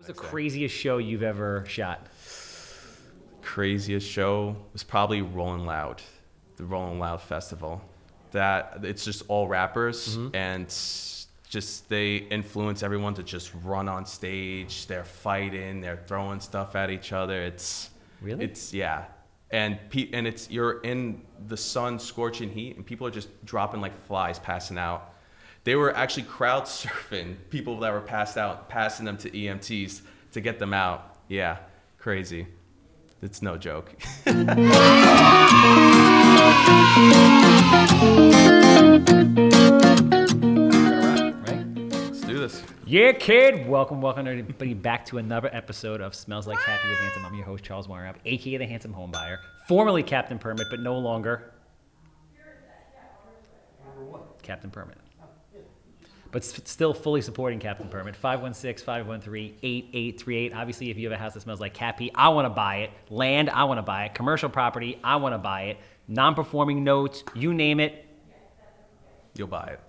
the craziest show you've ever shot? Craziest show was probably Rolling Loud, the Rolling Loud Festival. That it's just all rappers and just they influence everyone to just run on stage. They're fighting, they're throwing stuff at each other. It's yeah. And it's you're in the sun, scorching heat, and people are just dropping like flies, passing out. They were actually crowd surfing people that were passed out, passing them to EMTs to get them out. Yeah, crazy. It's no joke. Right? Let's do this. Yeah, kid. Welcome everybody back to another episode of Smells Like Happy with Handsome. I'm your host, Charles Weinraub, aka the Handsome Homebuyer, formerly Captain Permit, but no longer Captain Permit. But still fully supporting Captain Permit. 516-513-8838. Obviously, if you have a house that smells like happy, I want to buy it. Land, I want to buy it. Commercial property, I want to buy it. Non-performing notes, you name it. You'll buy it.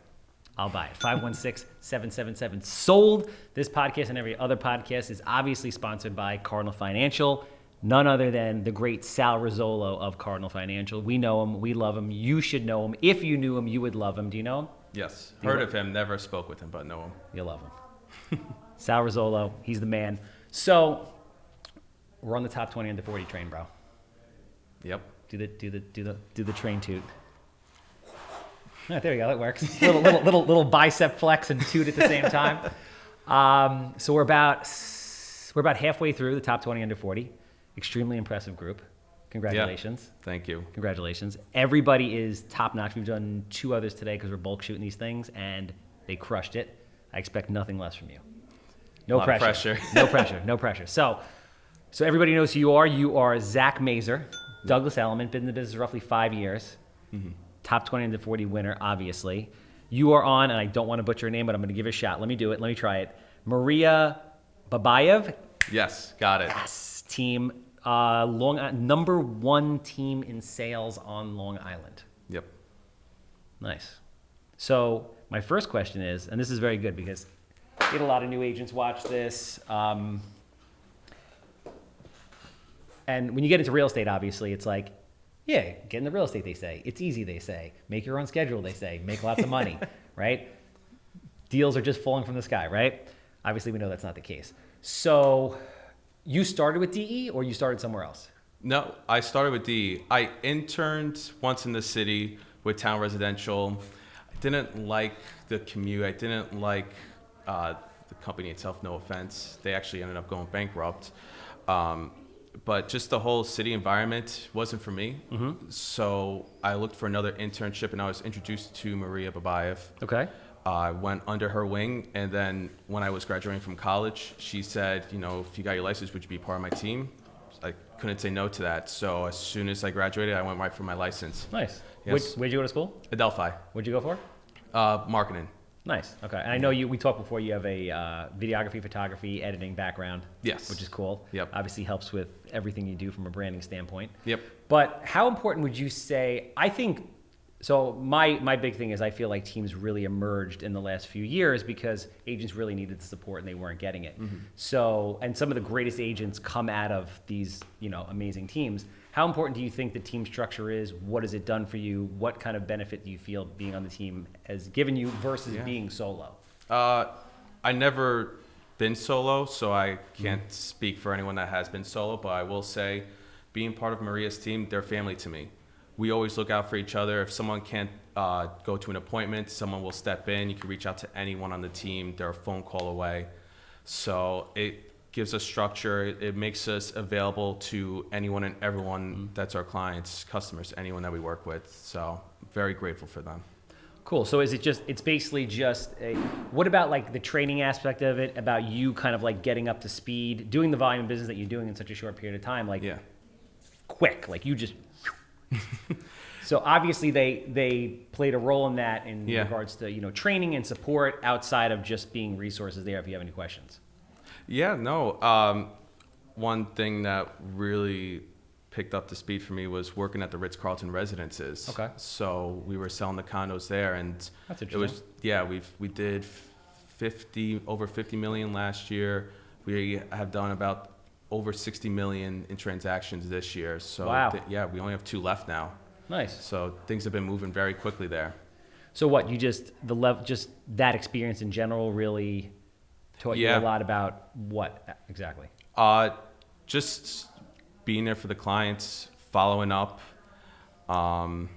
I'll buy it. 516-777 sold. This podcast and every other podcast is obviously sponsored by Cardinal Financial. None other than the great Sal Rizzolo of Cardinal Financial. We know him. We love him. You should know him. If you knew him, you would love him. Do you know him? Yes. Heard of him. Never spoke with him, but know him. You'll love him. Sal Rizzolo. He's the man. So we're on the top 20 under 40 train, bro. Yep. Do the train toot. Oh, there we go. That works. little bicep flex and toot at the same time. So we're about halfway through the top 20 under 40. Extremely impressive group. Congratulations. Yeah, thank you. Congratulations. Everybody is top notch. We've done 2 others today because we're bulk shooting these things, and they crushed it. I expect nothing less from you. No pressure. No pressure. No pressure. So everybody knows who you are. You are Zach Mazor, Douglas Elliman, been in the business roughly 5 years. Mm-hmm. Top 20 under 40 winner, obviously. You are on, and I don't want to butcher your name, but I'm going to give it a shot. Let me do it. Let me try it. Maria Babaev. Yes, got it. Yes, team. Number 1 team in sales on Long Island. Yep. Nice. So my first question is, and this is very good because we had a lot of new agents watch this. And when you get into real estate, obviously, it's like, yeah, get into real estate, they say. It's easy, they say. Make your own schedule, they say. Make lots of money, right? Deals are just falling from the sky, right? Obviously, we know that's not the case. So you started with DE or you started somewhere else? No, I started with DE. I interned once in the city with Town Residential. I didn't like the commute. I didn't like the company itself, no offense. They actually ended up going bankrupt. But just the whole city environment wasn't for me. Mm-hmm. So I looked for another internship, and I was introduced to Maria Babaev. Okay. I went under her wing, and then when I was graduating from college, she said, if you got your license, would you be part of my team? I couldn't say no to that. So as soon as I graduated, I went right for my license. Nice. Yes. Where'd you go to school? Adelphi. What'd you go for? Marketing. Nice. Okay. And I know we talked before, you have a videography, photography, editing background. Yes. Which is cool. Yep. Obviously helps with everything you do from a branding standpoint. Yep. But how important would you say, I think, so my big thing is I feel like teams really emerged in the last few years because agents really needed the support and they weren't getting it. Mm-hmm. So, and some of the greatest agents come out of these, amazing teams. How important do you think the team structure is? What has it done for you? What kind of benefit do you feel being on the team has given you versus being solo? I never been solo, so I can't speak for anyone that has been solo, but I will say being part of Maria's team, they're family to me. We always look out for each other. If someone can't go to an appointment, someone will step in. You can reach out to anyone on the team. They're a phone call away. So it gives us structure. It makes us available to anyone and everyone that's our clients, customers, anyone that we work with. So very grateful for them. Cool. So it's basically just what about like the training aspect of it, about you kind of like getting up to speed, doing the volume of business that you're doing in such a short period of time, like quick, like you just... So obviously they played a role in that in regards to, training and support outside of just being resources there if you have any questions. Yeah, no. One thing that really picked up the speed for me was working at the Ritz-Carlton residences. Okay. So we were selling the condos there, and that's interesting. we did over 50 million last year. We have done about over 60 million in transactions this year. So wow. We only have 2 left now. Nice. So things have been moving very quickly there. So what, just that experience in general really taught you a lot about what exactly? Just being there for the clients, following up, trying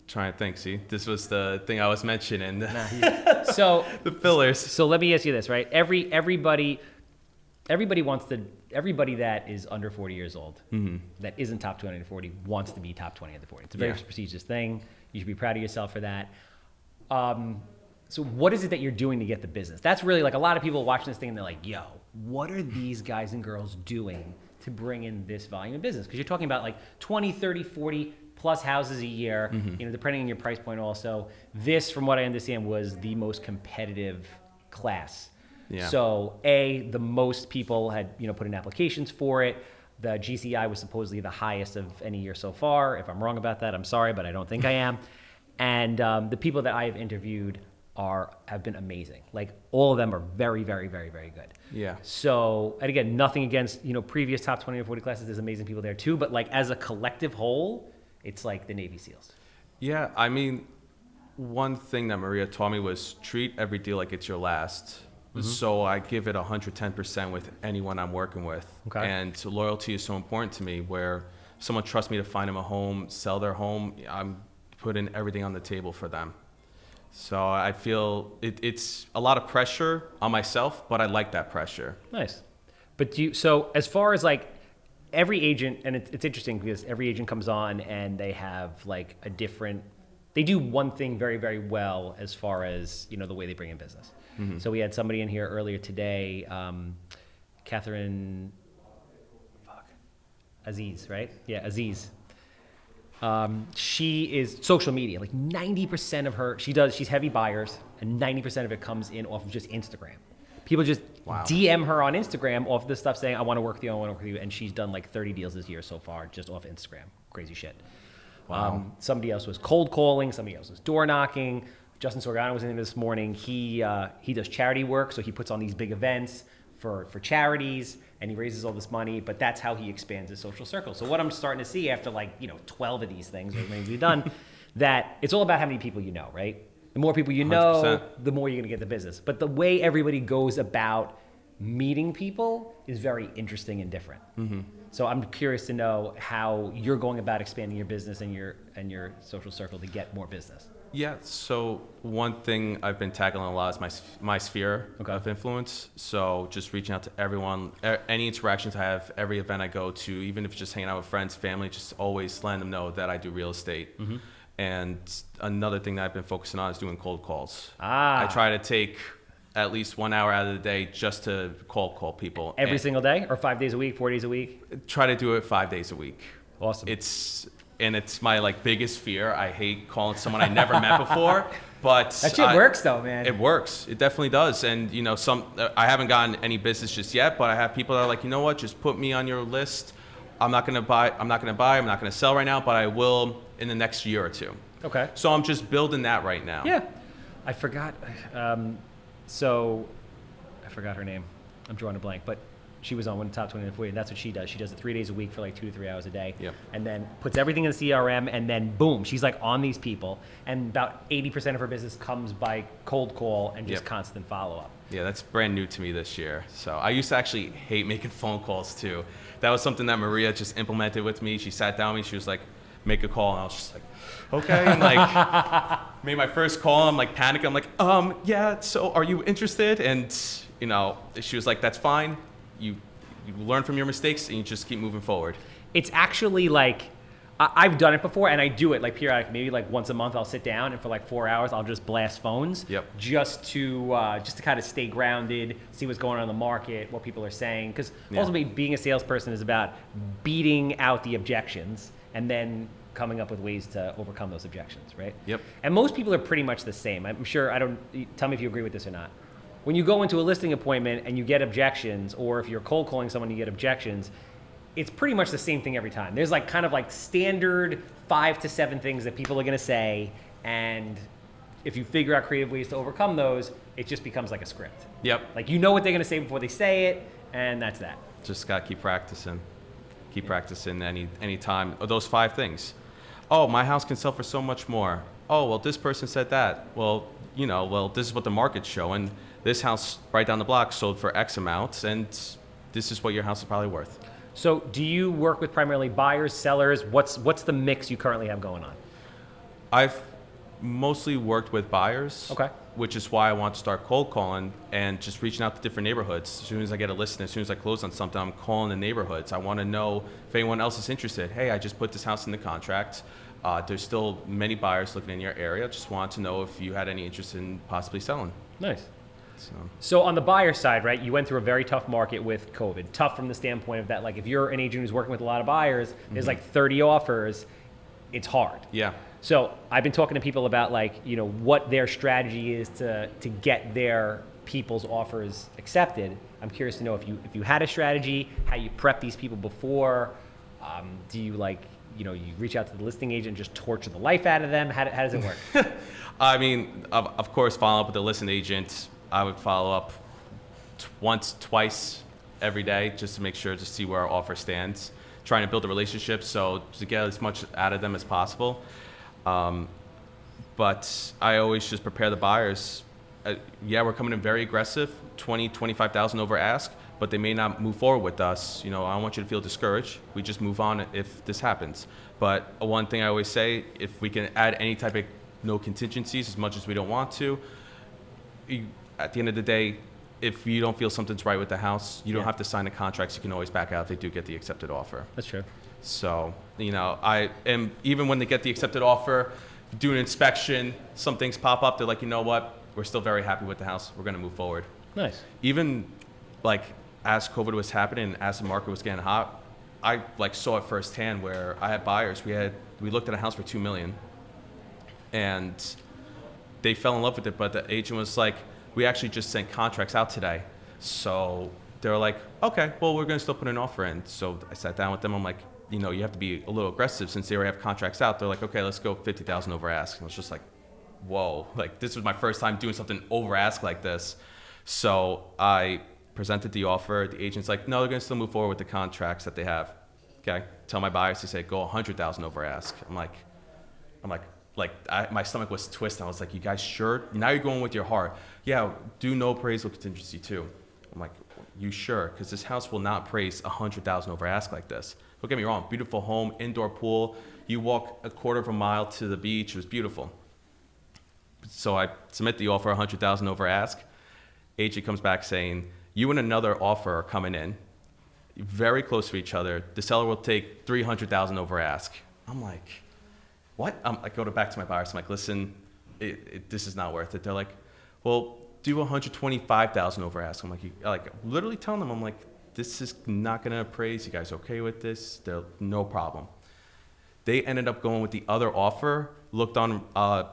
to think. See, this was the thing I was mentioning. So the fillers. So let me ask you this, right? Everybody that is under 40 years old, that isn't top 20 under 40, wants to be top 20 under 40. It's a very prestigious thing. You should be proud of yourself for that. So what is it that you're doing to get the business? That's really like a lot of people watching this thing and they're like, yo, what are these guys and girls doing to bring in this volume of business? Because you're talking about like 20, 30, 40 plus houses a year, depending on your price point also. This, from what I understand, was the most competitive class. Yeah. So the most people had, put in applications for it. The GCI was supposedly the highest of any year so far. If I'm wrong about that, I'm sorry, but I don't think I am. And the people that I have interviewed have been amazing. Like all of them are very, very, very, very good. Yeah. So, and again, nothing against, previous top 20 or 40 classes. There's amazing people there too. But like as a collective whole, it's like the Navy SEALs. Yeah. I mean, one thing that Maria taught me was treat every deal like it's your last. So I give it 110% with anyone I'm working with. Okay. And so loyalty is so important to me, where someone trusts me to find them a home, sell their home, I'm putting everything on the table for them. So I feel it's a lot of pressure on myself, but I like that pressure. Nice. But so as far as like every agent, and it's interesting because every agent comes on and they have like they do one thing very, very well as far as, the way they bring in business. So we had somebody in here earlier today, Catherine, Aziz, right? Yeah, Aziz. She is social media, like 90% of her, she's heavy buyers, and 90% of it comes in off of just Instagram. People just DM her on Instagram off this stuff saying, I want to work with you, I want to work with you. And she's done like 30 deals this year so far, just off Instagram. Crazy shit. Wow. Somebody else was cold calling, somebody else was door knocking. Justin Sorgano was in there this morning. He does charity work, so he puts on these big events for charities, and he raises all this money, but that's how he expands his social circle. So what I'm starting to see after 12 of these things, or maybe we've done, that it's all about how many people you know, right? The more people you know, 100%. The more you're gonna get the business. But the way everybody goes about meeting people is very interesting and different. So I'm curious to know how you're going about expanding your business and your social circle to get more business. Yeah, so one thing I've been tackling a lot is my sphere of influence. So just reaching out to everyone, any interactions I have, every event I go to, even if it's just hanging out with friends, family, just always letting them know that I do real estate. And another thing that I've been focusing on is doing cold calls. I try to take at least 1 hour out of the day just to cold call people. Every single day, or 5 days a week, 4 days a week? Try to do it 5 days a week. Awesome. It's my biggest fear. I hate calling someone I never met before, but that shit works though, man. It works. It definitely does. And I haven't gotten any business just yet, but I have people that are like, you know what? Just put me on your list. I'm not gonna buy. I'm not gonna sell right now, but I will in the next year or two. Okay. So I'm just building that right now. Yeah. I forgot. So I forgot her name. I'm drawing a blank, but she was on one of the top 20 and 40, and that's what she does. She does it 3 days a week for 2 to 3 hours a day, and then puts everything in the CRM, and then boom, she's on these people, and about 80% of her business comes by cold call and just constant follow-up. Yeah, that's brand new to me this year. So I used to actually hate making phone calls too. That was something that Maria just implemented with me. She sat down with me, she was like, make a call, and I was just like, okay, and made my first call, I'm panicking, I'm like, yeah, so are you interested? And she was like, that's fine. You learn from your mistakes and you just keep moving forward. It's actually I've done it before, and I do it periodic, maybe once a month I'll sit down and for 4 hours I'll just blast phones. Just to kind of stay grounded, see what's going on in the market, what people are saying. Because ultimately being a salesperson is about beating out the objections and then coming up with ways to overcome those objections, right? And most people are pretty much the same. I'm sure, tell me if you agree with this or not. When you go into a listing appointment and you get objections, or if you're cold calling someone and you get objections, it's pretty much the same thing every time. There's standard 5 to 7 things that people are going to say, and if you figure out creative ways to overcome those, it just becomes like a script. Yep. Like, you know what they're going to say before they say it, and that's that. Just got to keep practicing. Keep practicing any time. Those 5 things. Oh, my house can sell for so much more. Oh, well, this person said that. Well, this is what the market's showing. This house right down the block sold for X amount, and this is what your house is probably worth. So do you work with primarily buyers, sellers? What's the mix you currently have going on? I've mostly worked with buyers. Okay. Which is why I want to start cold calling and just reaching out to different neighborhoods. As soon as I get a listing, as soon as I close on something, I'm calling the neighborhoods. I want to know if anyone else is interested. Hey, I just put this house in the contract. There's still many buyers looking in your area. Just want to know if you had any interest in possibly selling. Nice. So on the buyer side, right, you went through a very tough market with COVID. Tough from the standpoint of that, like, if you're an agent who's working with a lot of buyers, there's like 30 offers, it's hard. Yeah. So I've been talking to people about, like, what their strategy is to get their people's offers accepted. I'm curious to know if you had a strategy, how you prep these people before. Do you you reach out to the listing agent and just torture the life out of them? How does it work? I mean, of course, follow up with the listing agent. I would follow up once, twice every day just to make sure to see where our offer stands. Trying to build a relationship so to get as much out of them as possible. But I always just prepare the buyers. We're coming in very aggressive, 20, 25,000 over ask, but they may not move forward with us. I don't want you to feel discouraged. We just move on if this happens. But one thing I always say, if we can add any type of no contingencies as much as we don't want to, at the end of the day, if you don't feel something's right with the house, you don't have to sign the contracts. You can always back out if they do get the accepted offer. That's true. So, I am, even when they get the accepted offer, do an inspection, some things pop up, they're like, you know what, we're still very happy with the house. We're going to move forward. Nice. Even as COVID was happening, as the market was getting hot, I saw it firsthand where I had buyers. We looked at a house for $2 million and they fell in love with it, but the agent was like, we actually just sent contracts out today. So they were like, okay, well, we're going to still put an offer in. So I sat down with them. I'm like, you have to be a little aggressive since they already have contracts out. They're like, okay, let's go 50,000 over ask. And I was just like, whoa, this was my first time doing something over ask like this. So I presented the offer. The agent's like, no, they're going to still move forward with the contracts that they have. Okay. Tell my buyers to say, go 100,000 over ask. I'm like, my stomach was twisted. I was like, you guys sure? Now you're going with your heart. Yeah, do no appraisal contingency too. I'm like, you sure? Because this house will not appraise 100,000 over ask like this. Don't get me wrong, beautiful home, indoor pool. You walk a quarter of a mile to the beach. It was beautiful. So I submit the offer 100,000 over ask. Agent comes back saying, you and another offer are coming in, very close to each other. The seller will take 300,000 over ask. I'm like, what? I go back to my buyers. I'm like, listen, this is not worth it. They're like, well, do 125,000 over ask. I'm like literally telling them, I'm like, this is not going to appraise. You guys okay with this? They're no problem. They ended up going with the other offer. Looked on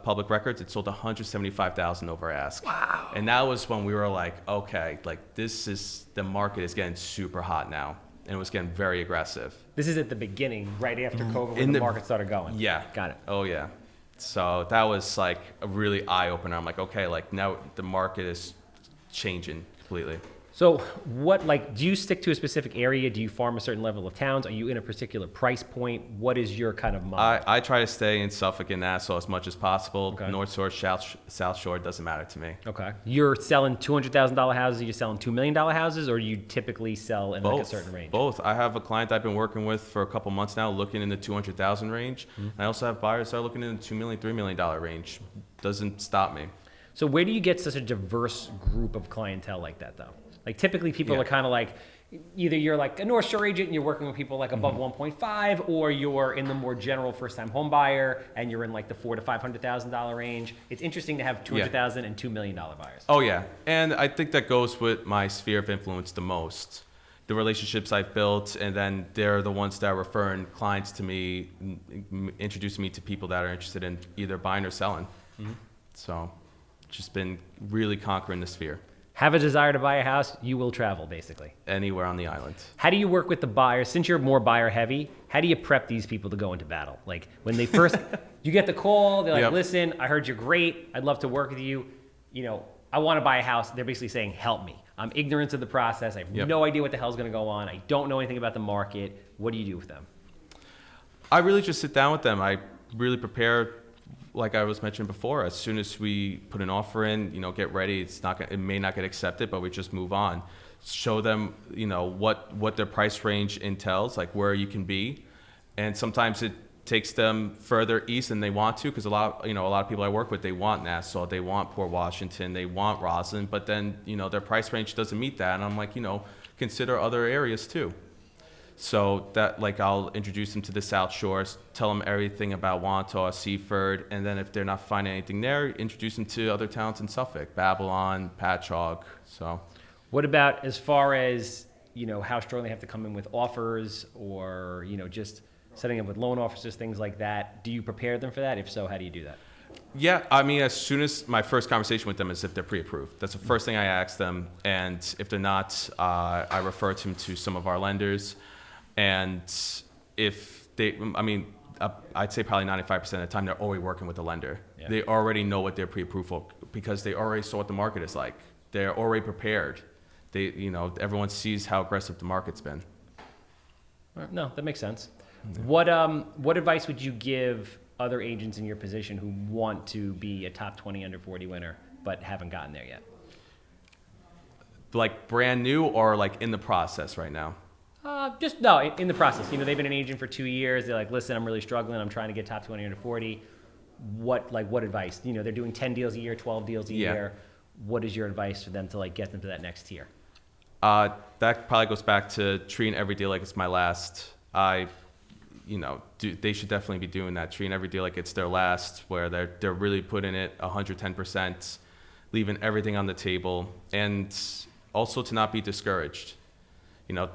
public records. It sold 175,000 over ask. Wow. And that was when we were like, okay, the market is getting super hot now. And it was getting very aggressive. This is at the beginning, right after COVID, when the market started going. Yeah. Got it. Oh, yeah. So that was a really eye-opener. I'm like, okay, now the market is changing completely. So do you stick to a specific area? Do you farm a certain level of towns? Are you in a particular price point? What is your kind of model? I try to stay in Suffolk and Nassau as much as possible. Okay. North Shore, South Shore, doesn't matter to me. Okay. You're selling $200,000 houses, you're selling $2 million houses, or you typically sell in a certain range? Both. I have a client I've been working with for a couple months now looking in the 200,000 range. Mm-hmm. I also have buyers that are looking in the $2 million, $3 million range. Doesn't stop me. So where do you get such a diverse group of clientele like that, though? People are kind of either you're a North Shore agent and you're working with people above 1.5, or you're in the more general first-time home buyer and you're in the $400,000 to $500,000 range. It's interesting to have $200,000 and $2 million buyers. Oh yeah, and I think that goes with my sphere of influence the most. The relationships I've built, and then they're the ones that are referring clients to me, introducing me to people that are interested in either buying or selling. Mm-hmm. So, just been really conquering the sphere. have a desire to buy a house, you will travel, basically. Anywhere on the island. How do you work with the buyers? Since you're more buyer heavy, how do you prep these people to go into battle? Like when they first, you get the call, they're like, Yep. listen, I heard you're great. I'd love to work with you. You know, I want to buy a house. They're basically saying, help me. I'm ignorant of the process. I have Yep. no idea what the hell's going to go on. I don't know anything about the market. What do you do with them? I really just sit down with them. I really prepare, like I was mentioning before. As soon as we put an offer in, get ready. It may not get accepted, but we just move on. Show them, what their price range entails, like where you can be, and sometimes it takes them further east than they want to, because a lot of people I work with, they want Nassau, they want Port Washington, they want Roslyn, but then their price range doesn't meet that, and I'm like, consider other areas too. So that, like, I'll introduce them to the South Shores, tell them everything about Wantaw, Seaford, and then if they're not finding anything there, introduce them to other towns in Suffolk, Babylon, Patchogue. So, what about as far as, how strong they have to come in with offers or, just setting up with loan officers, things like that? Do you prepare them for that? If so, how do you do that? Yeah, I mean, as soon as my first conversation with them is if they're pre-approved. That's the first thing I ask them, and if they're not, I refer them to some of our lenders. And if they, I'd say probably 95% of the time they're already working with the lender. Yeah. They already know what they're pre-approved for because they already saw what the market is like. They're already prepared. Everyone sees how aggressive the market's been. No, that makes sense. Yeah. What advice would you give other agents in your position who want to be a top 20 under 40 winner but haven't gotten there yet? Like brand new or like in the process right now? In the process. They've been an agent for 2 years. They're like, listen, I'm really struggling. I'm trying to get top 20 under 40. What advice? They're doing 10 deals a year, 12 deals a year. What is your advice for them to get them to that next tier? That probably goes back to treating every deal like it's my last. They should definitely be doing that, treating every deal like it's their last, where they're really putting it 110%, leaving everything on the table, and also to not be discouraged.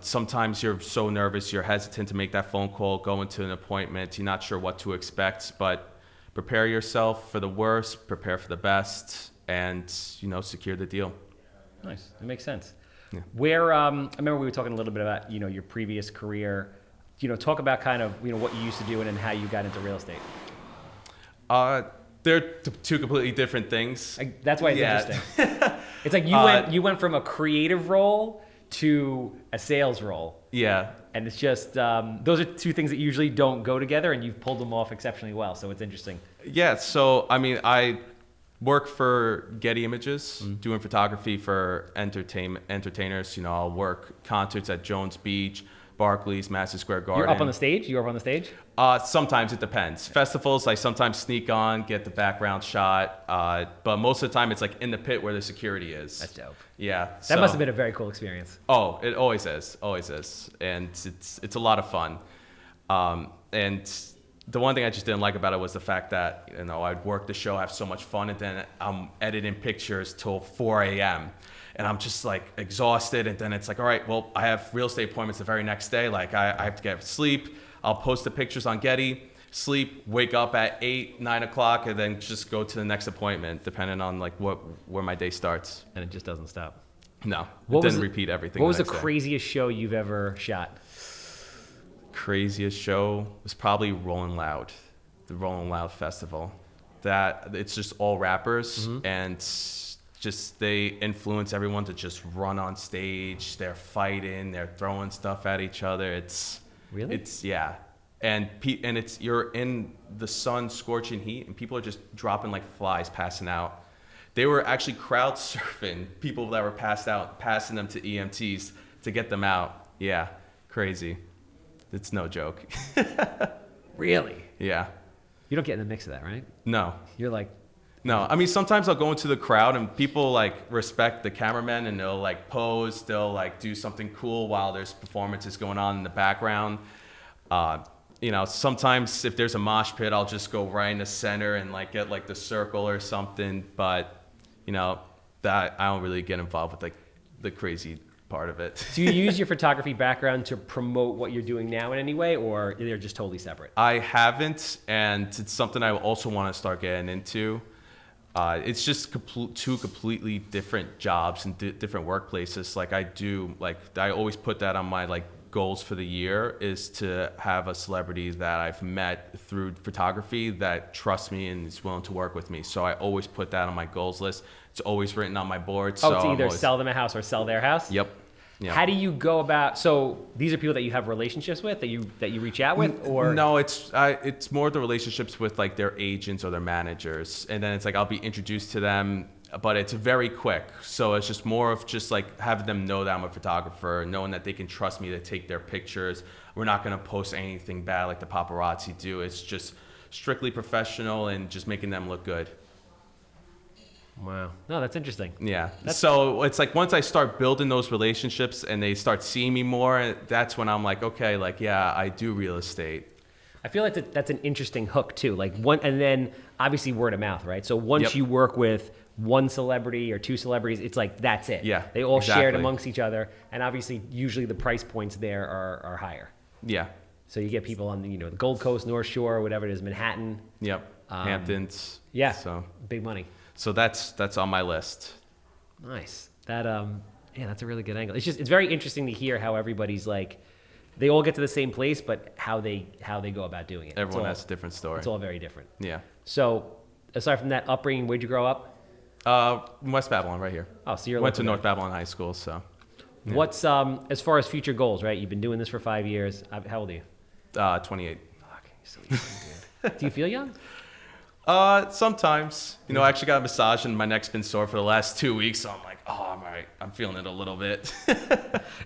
Sometimes you're so nervous, you're hesitant to make that phone call, go into an appointment, you're not sure what to expect, but prepare yourself for the worst, prepare for the best, and, secure the deal. Nice. That makes sense. Yeah. Where, I remember we were talking a little bit about, your previous career. Talk about kind of, what you used to do and then how you got into real estate. They're two completely different things. That's why it's interesting. It's like you went from a creative role to a sales role. Yeah. And it's just, those are two things that usually don't go together, and you've pulled them off exceptionally well. So it's interesting. Yeah. So, I work for Getty Images, doing photography for entertainers. I'll work concerts at Jones Beach, Barclays, Madison Square Garden. You're up on the stage? You're up on the stage? Sometimes it depends. Festivals, I sometimes sneak on, get the background shot. But most of the time, it's like in the pit where the security is. That's dope. Yeah. That must have been a very cool experience. Oh, it always is. Always is. And it's a lot of fun. And the one thing I just didn't like about it was the fact that, I'd work the show, have so much fun, and then I'm editing pictures till 4 a.m. And I'm just like exhausted. And then it's like, all right, well, I have real estate appointments the very next day. Like I have to get sleep. I'll post the pictures on Getty, sleep, wake up at 8, 9 o'clock, and then just go to the next appointment, depending on like where my day starts. And it just doesn't stop. No, it didn't repeat everything. What was the craziest show you've ever shot? Craziest show was probably Rolling Loud, the Rolling Loud Festival. That it's just all rappers, and just they influence everyone to just run on stage. They're fighting, they're throwing stuff at each other. Yeah, and you're in the sun, scorching heat, and people are just dropping like flies, passing out. They were actually crowd surfing people that were passed out, passing them to EMTs to get them out. Yeah, crazy. It's no joke. Really? Yeah. You don't get in the mix of that, right? No. You're like... No. Sometimes I'll go into the crowd and people like respect the cameraman and they'll like pose, they'll like do something cool while there's performances going on in the background. Sometimes if there's a mosh pit, I'll just go right in the center and like get like the circle or something. But, that I don't really get involved with like the crazy part of it. Do you use your photography background to promote what you're doing now in any way, or they're just totally separate? I haven't, and it's something I also want to start getting into. It's just two completely different jobs and different workplaces. Like I always put that on my like goals for the year is to have a celebrity that I've met through photography that trusts me and is willing to work with me. So I always put that on my goals list. It's always written on my board. So to either sell them a house or sell their house? Yep. Yeah. How do you go about? So these are people that you have relationships with that you reach out with, or no? It's more the relationships with like their agents or their managers, and then it's like I'll be introduced to them, but it's very quick. So it's just more of just like having them know that I'm a photographer, knowing that they can trust me to take their pictures. We're not going to post anything bad like the paparazzi do. It's just strictly professional and just making them look good. Wow. No, that's interesting. Yeah. So it's like once I start building those relationships and they start seeing me more, that's when I'm like, okay, like, yeah, I do real estate. I feel like that's an interesting hook too. Like and then obviously word of mouth, right? So once you work with one celebrity or two celebrities, it's like, that's it. Yeah. They all share it amongst each other. And obviously, usually the price points there are higher. Yeah. So you get people on the Gold Coast, North Shore, whatever it is, Manhattan. Yep. Hamptons. Yeah. So big money. So that's on my list. Nice. That that's a really good angle. It's very interesting to hear how everybody's like, they all get to the same place, but how they go about doing it. Everyone has a different story. It's all very different. Yeah. So aside from that upbringing, where'd you grow up? West Babylon, right here. Oh, so you're went to North Babylon High School. So. Yeah. What's as far as future goals, right? You've been doing this for 5 years. How old are you? 28. Fuck, you're so young, dude. Do you feel young? Sometimes, I actually got a massage and my neck's been sore for the last 2 weeks. So I'm like, oh, I'm all right. I'm feeling it a little bit.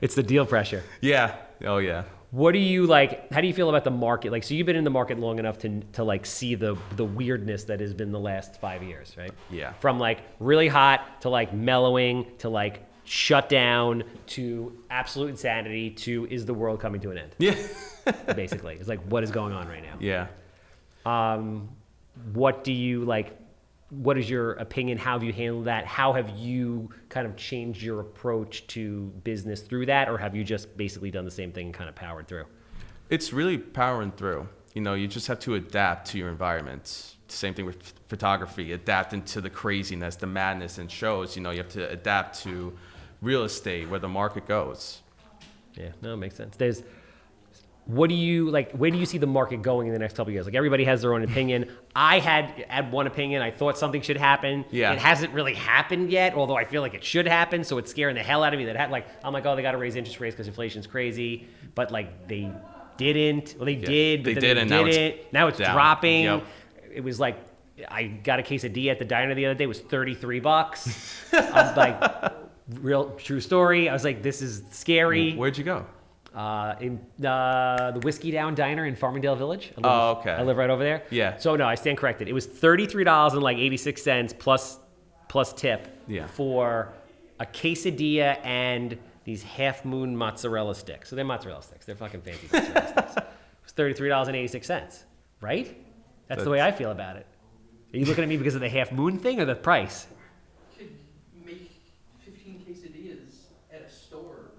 It's the deal pressure. Yeah. Oh yeah. What do you like? How do you feel about the market? Like, so you've been in the market long enough to like see the weirdness that has been the last 5 years, right? Yeah. From like really hot to like mellowing to like shut down to absolute insanity to is the world coming to an end? Yeah. Basically, it's like, what is going on right now? Yeah. What do you like? What is your opinion? How have you handled that? How have you kind of changed your approach to business through that? Or have you just basically done the same thing and kind of powered through? It's really powering through. You just have to adapt to your environment. Same thing with photography, adapting to the craziness, the madness in shows. You have to adapt to real estate, where the market goes. Yeah, no, it makes sense. What do you like? Where do you see the market going in the next couple of years? Like, everybody has their own opinion. I had one opinion. I thought something should happen. Yeah. It hasn't really happened yet, although I feel like it should happen. So it's scaring the hell out of me I'm like, oh, they got to raise interest rates because inflation's crazy. But like they didn't. Well, they did. But they then did. Now it's dropping. Yep. It was like, I got a quesadilla at the diner the other day. It was $33. I'm like, real true story. I was like, this is scary. Where'd you go? In the Whiskey Down Diner in Farmingdale Village. Okay. I live right over there. Yeah. So no, I stand corrected. It was $33.86 plus tip for a quesadilla and these Half Moon mozzarella sticks. So they're mozzarella sticks. They're fucking fancy mozzarella sticks. It was $33.86, right? That's the way I feel about it. Are you looking at me because of the Half Moon thing or the price? Could make 15 quesadillas at a store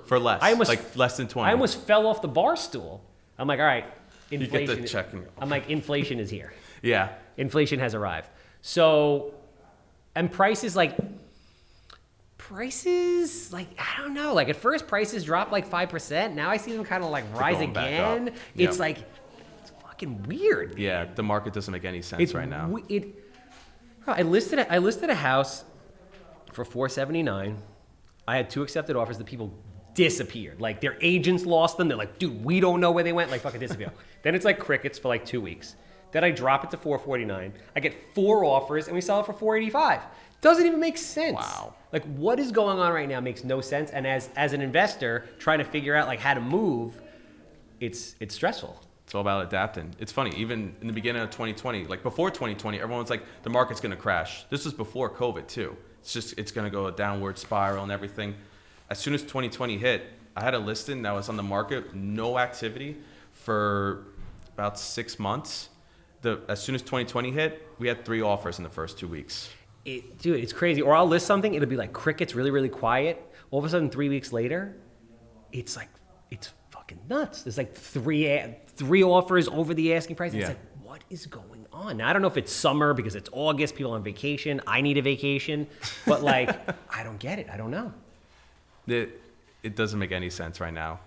for less. Like less than 20. I almost fell off the bar stool. I'm like, all right, inflation. You get the check. I'm like, inflation is here. Yeah. Inflation has arrived. So, and prices, I don't know. Like, at first prices dropped like 5%. Now I see them kind of like rise again. It's like, it's fucking weird. Yeah, the market doesn't make any sense right now. I listed a house for $479. I had 2 accepted offers. The people disappeared. Like, their agents lost them. They're like, dude, we don't know where they went. Like, fucking disappear. Then it's like crickets for like 2 weeks. Then I drop it to $449. I get 4 offers and we sell it for $485. Doesn't even make sense. Wow. Like, what is going on right now makes no sense. And as an investor trying to figure out like how to move, it's stressful. It's all about adapting. It's funny, even in the beginning of 2020, like before 2020, everyone's like, the market's going to crash. This was before COVID too. It's going to go a downward spiral and everything. As soon as 2020 hit, I had a listing that was on the market, no activity for about 6 months. As soon as 2020 hit, we had 3 offers in the first 2 weeks. Dude, it's crazy. Or I'll list something, it'll be like crickets, really, really quiet. All of a sudden, 3 weeks later, it's fucking nuts. There's like three offers over the asking price. Yeah. It's like, what is going on? Now, I don't know if it's summer because it's August, people on vacation. I need a vacation. But, like, I don't get it. I don't know. It doesn't make any sense right now.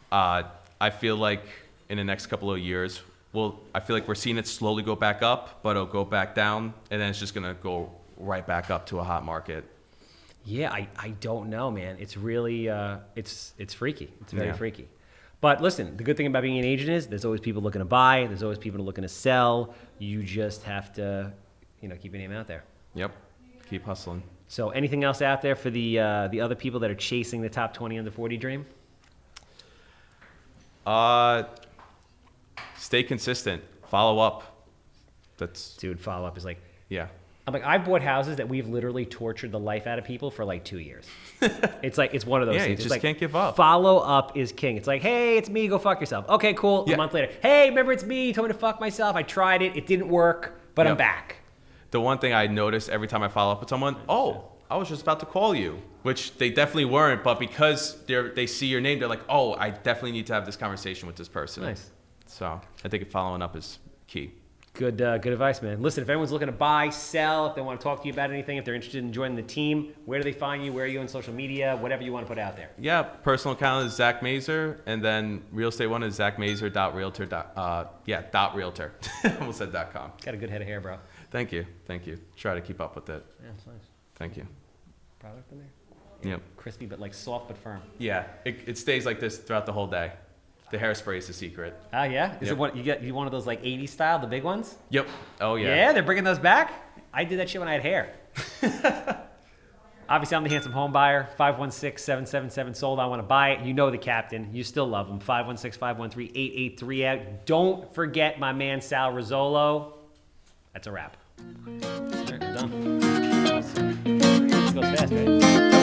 I feel like in the next couple of years, I feel like we're seeing it slowly go back up, but it'll go back down, and then it's just going to go right back up to a hot market. Yeah, I don't know, man. It's really, it's freaky. It's very freaky. But listen, the good thing about being an agent is there's always people looking to buy. There's always people looking to sell. You just have to, keep your name out there. Yep. Keep hustling. So anything else out there for the other people that are chasing the top 20 under 40 dream? Stay consistent. Follow up. Dude, follow up is like, yeah. I'm like, I've bought houses that we've literally tortured the life out of people for like 2 years. It's one of those things. You it's just like, can't give up. Follow up is king. It's like, hey, it's me, go fuck yourself. Okay, cool. Yeah. A month later, hey, remember it's me, you told me to fuck myself. I tried it, it didn't work, but I'm back. The one thing I notice every time I follow up with someone, I was just about to call you, which they definitely weren't, but because they see your name, they're like, oh, I definitely need to have this conversation with this person. Nice. So I think following up is key. Good advice, man. Listen, if anyone's looking to buy, sell, if they want to talk to you about anything, if they're interested in joining the team, where do they find you? Where are you on social media? Whatever you want to put out there. Yeah, personal account is Zach Mazor, and then real estate one is zachmazor.realtor. .realtor. Almost said .com. Got a good head of hair, bro. Thank you. Try to keep up with it. Yeah, it's nice. Thank you. Product in there? Yep. Crispy, but like soft but firm. Yeah, it stays like this throughout the whole day. The hairspray is the secret. Ah, yeah? Is it you one of those like 80s style, the big ones? Yep. Oh, yeah. Yeah, they're bringing those back? I did that shit when I had hair. Obviously, I'm the handsome home buyer. 516-777 sold. I want to buy it. You know the captain. You still love him. 516-513-8838. Don't forget my man Sal Rizzolo. That's a wrap. All right, we're done. This goes fast, right?